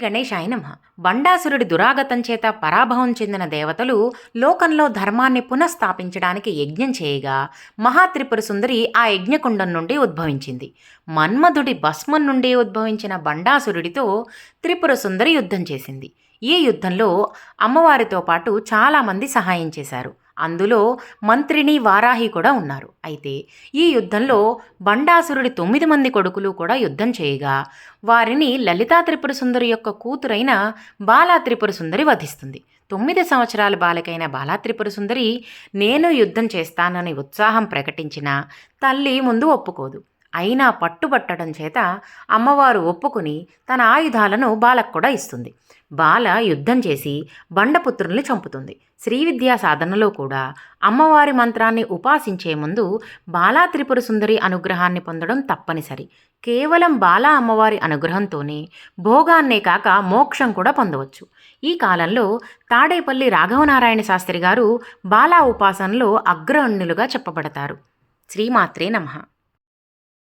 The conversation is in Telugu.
గణేశాయ నమః. బండాసురుడి దురాగతం చేత పరాభవం చెందిన దేవతలు లోకంలో ధర్మాన్ని పునఃస్థాపించడానికి యజ్ఞం చేయగా మహాత్రిపుర సుందరి ఆ యజ్ఞకుండం నుండి ఉద్భవించింది. మన్మధుడి భస్మం నుండి ఉద్భవించిన బండాసురుడితో త్రిపుర సుందరి యుద్ధం చేసింది. ఈ యుద్ధంలో అమ్మవారితో పాటు చాలామంది సహాయం చేశారు. అందులో మంత్రిని వారాహి కూడా ఉన్నారు. అయితే ఈ యుద్ధంలో బండాసురుడి 9 మంది కొడుకులు కూడా యుద్ధం చేయగా వారిని లలితా త్రిపుర సుందరి యొక్క కూతురైన బాలా త్రిపుర సుందరి వధిస్తుంది. 9 సంవత్సరాల బాలికైన బాలా త్రిపుర సుందరి నేను యుద్ధం చేస్తానని ఉత్సాహం ప్రకటించిన తల్లి ముందు ఒప్పుకోదు. అయినా పట్టుబట్టడం చేత అమ్మవారు ఒప్పుకుని తన ఆయుధాలను బాలకు కూడా ఇస్తుంది. బాల యుద్ధం చేసి బండపుత్రుల్ని చంపుతుంది. శ్రీవిద్యా సాధనలో కూడా అమ్మవారి మంత్రాన్ని ఉపాసించే ముందు బాలా త్రిపుర సుందరి అనుగ్రహాన్ని పొందడం తప్పనిసరి. కేవలం బాలా అమ్మవారి అనుగ్రహంతోనే భోగాన్నే కాక మోక్షం కూడా పొందవచ్చు. ఈ కాలంలో తాడేపల్లి రాఘవనారాయణ శాస్త్రి గారు బాలా ఉపాసనలో అగ్రగణ్యులుగా చెప్పబడతారు. శ్రీమాత్రే నమః.